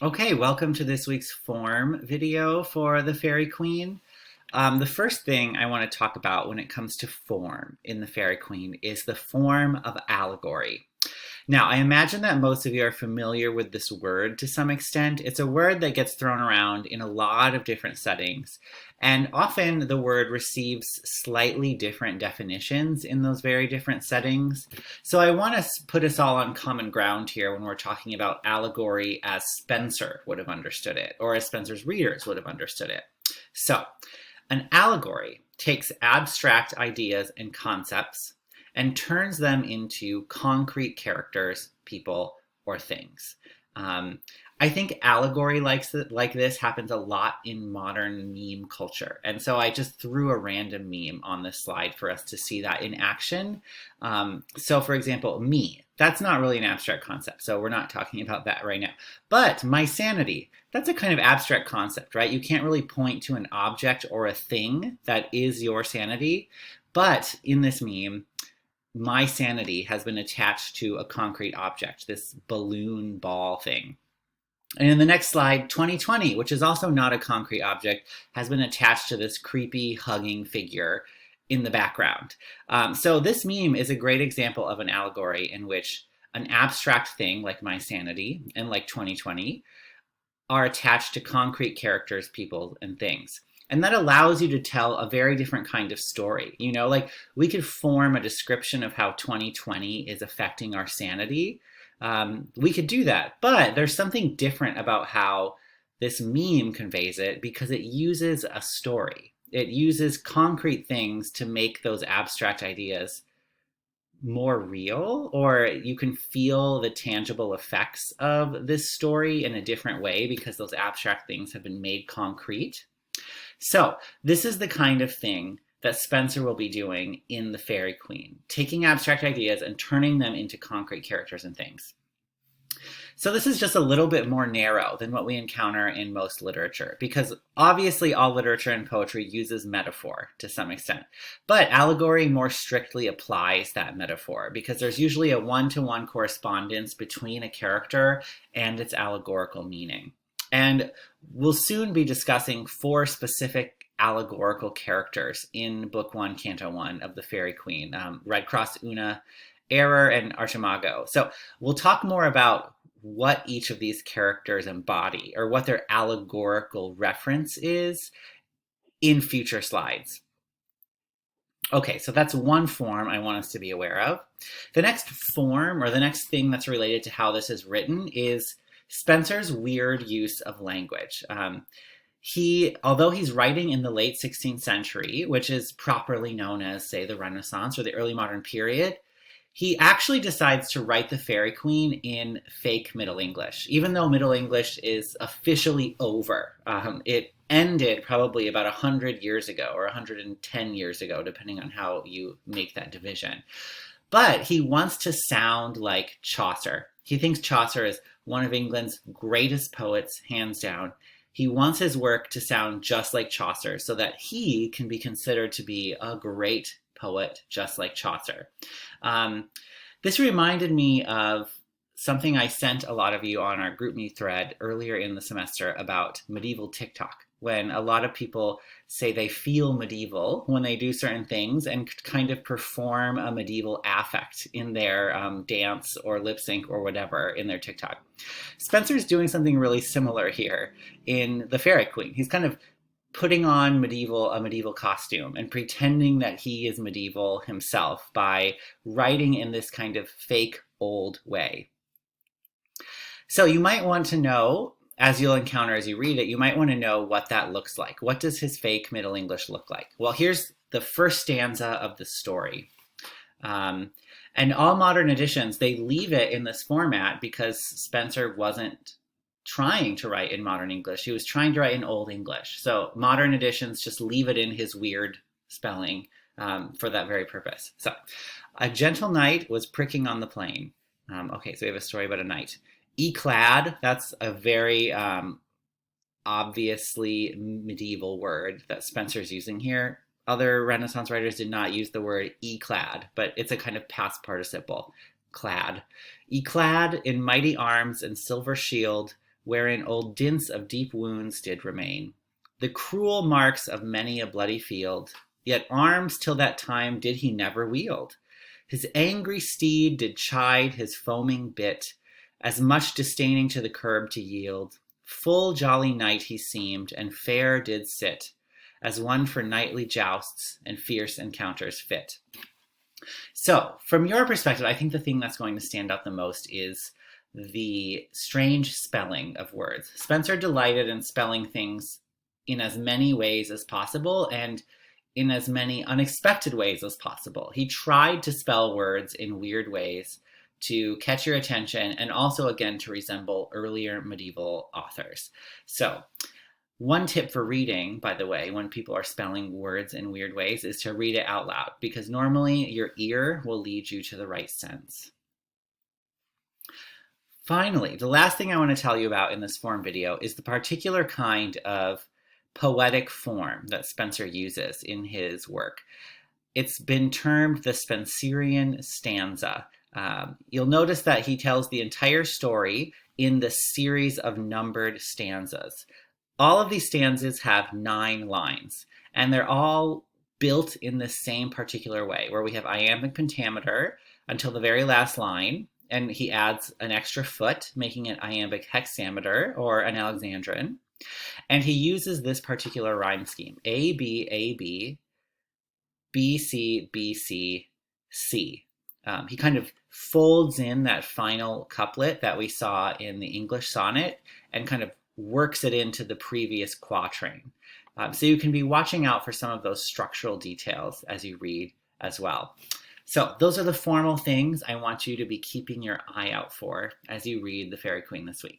Okay, welcome to this week's form video for the Fairy Queen. The first thing I want to talk about when it comes to form in the Fairy Queen is the form of allegory. Now, I imagine that most of you are familiar with this word to some extent. It's a word that gets thrown around in a lot of different settings, and often the word receives slightly different definitions in those very different settings. So I want to put us all on common ground here when we're talking about allegory as Spenser would have understood it, or as Spenser's readers would have understood it. So, an allegory takes abstract ideas and concepts and turns them into concrete characters, people, or things. I think allegory like this happens a lot in modern meme culture. And so I just threw a random meme on this slide for us to see that in action. So for example, me, that's not really an abstract concept. So we're not talking about that right now. But my sanity, that's a kind of abstract concept, right? You can't really point to an object or a thing that is your sanity. But in this meme, my sanity has been attached to a concrete object, this balloon ball thing. And in the next slide, 2020, which is also not a concrete object, has been attached to this creepy hugging figure in the background. So this meme is a great example of an allegory in which an abstract thing like my sanity and like 2020 are attached to concrete characters, people, and things. And that allows you to tell a very different kind of story. You know, like we could form a description of how 2020 is affecting our sanity. We could do that, but there's something different about how this meme conveys it because it uses a story. It uses concrete things to make those abstract ideas more real, or you can feel the tangible effects of this story in a different way because those abstract things have been made concrete. So this is the kind of thing that Spenser will be doing in the Fairy Queen, taking abstract ideas and turning them into concrete characters and things. So this is just a little bit more narrow than what we encounter in most literature, because obviously all literature and poetry uses metaphor to some extent. But allegory more strictly applies that metaphor, because there's usually a one-to-one correspondence between a character and its allegorical meaning. And we'll soon be discussing 4 specific allegorical characters in Book 1, Canto 1 of the Fairy Queen, Red Cross Una, Error, and Archimago. So we'll talk more about what each of these characters embody or what their allegorical reference is in future slides. Okay, so that's one form I want us to be aware of. The next form, or the next thing that's related to how this is written, is Spenser's weird use of language. Although he's writing in the late 16th century, which is properly known as, say, the Renaissance or the early modern period, he actually decides to write the Fairy Queen in fake Middle English, even though Middle English is officially over. It ended probably about 100 years ago or 110 years ago, depending on how you make that division. But he wants to sound like Chaucer. He thinks Chaucer is one of England's greatest poets, hands down. He wants his work to sound just like Chaucer so that he can be considered to be a great poet just like Chaucer. This reminded me of something I sent a lot of you on our GroupMe thread earlier in the semester about medieval TikTok, when a lot of people say they feel medieval when they do certain things and kind of perform a medieval affect in their dance or lip sync or whatever in their TikTok. Spenser's doing something really similar here in The Fairy Queen. He's kind of putting on a medieval costume and pretending that he is medieval himself by writing in this kind of fake old way. So you might want to know, as you'll encounter as you read it, you might want to know what that looks like. What does his fake Middle English look like? Well, here's the first stanza of the story. And all modern editions, they leave it in this format because Spenser wasn't trying to write in modern English. He was trying to write in Old English. So modern editions just leave it in his weird spelling for that very purpose. So a gentle knight was pricking on the plain. Okay, so we have a story about a knight. Eclad, that's a very obviously medieval word that Spenser's using here. Other Renaissance writers did not use the word eclad, but it's a kind of past participle, clad. Eclad in mighty arms and silver shield, wherein old dints of deep wounds did remain, the cruel marks of many a bloody field, yet arms till that time did he never wield. His angry steed did chide his foaming bit, as much disdaining to the curb to yield. Full jolly knight he seemed, and fair did sit, as one for knightly jousts and fierce encounters fit. So, from your perspective, I think the thing that's going to stand out the most is the strange spelling of words. Spenser delighted in spelling things in as many ways as possible and in as many unexpected ways as possible. He tried to spell words in weird ways to catch your attention and also, again, to resemble earlier medieval authors. So, one tip for reading, by the way, when people are spelling words in weird ways, is to read it out loud, because normally your ear will lead you to the right sense. Finally, the last thing I want to tell you about in this form video is the particular kind of poetic form that Spenser uses in his work. It's been termed the Spenserian stanza. You'll notice that he tells the entire story in the series of numbered stanzas. All of these stanzas have 9 lines, and they're all built in the same particular way, where we have iambic pentameter until the very last line, and he adds an extra foot, making it iambic hexameter, or an Alexandrine. And he uses this particular rhyme scheme, A, B, A, B, B, C, B, C, C. He kind of folds in that final couplet that we saw in the English sonnet and kind of works it into the previous quatrain. So you can be watching out for some of those structural details as you read as well. So those are the formal things I want you to be keeping your eye out for as you read the Faerie Queene this week.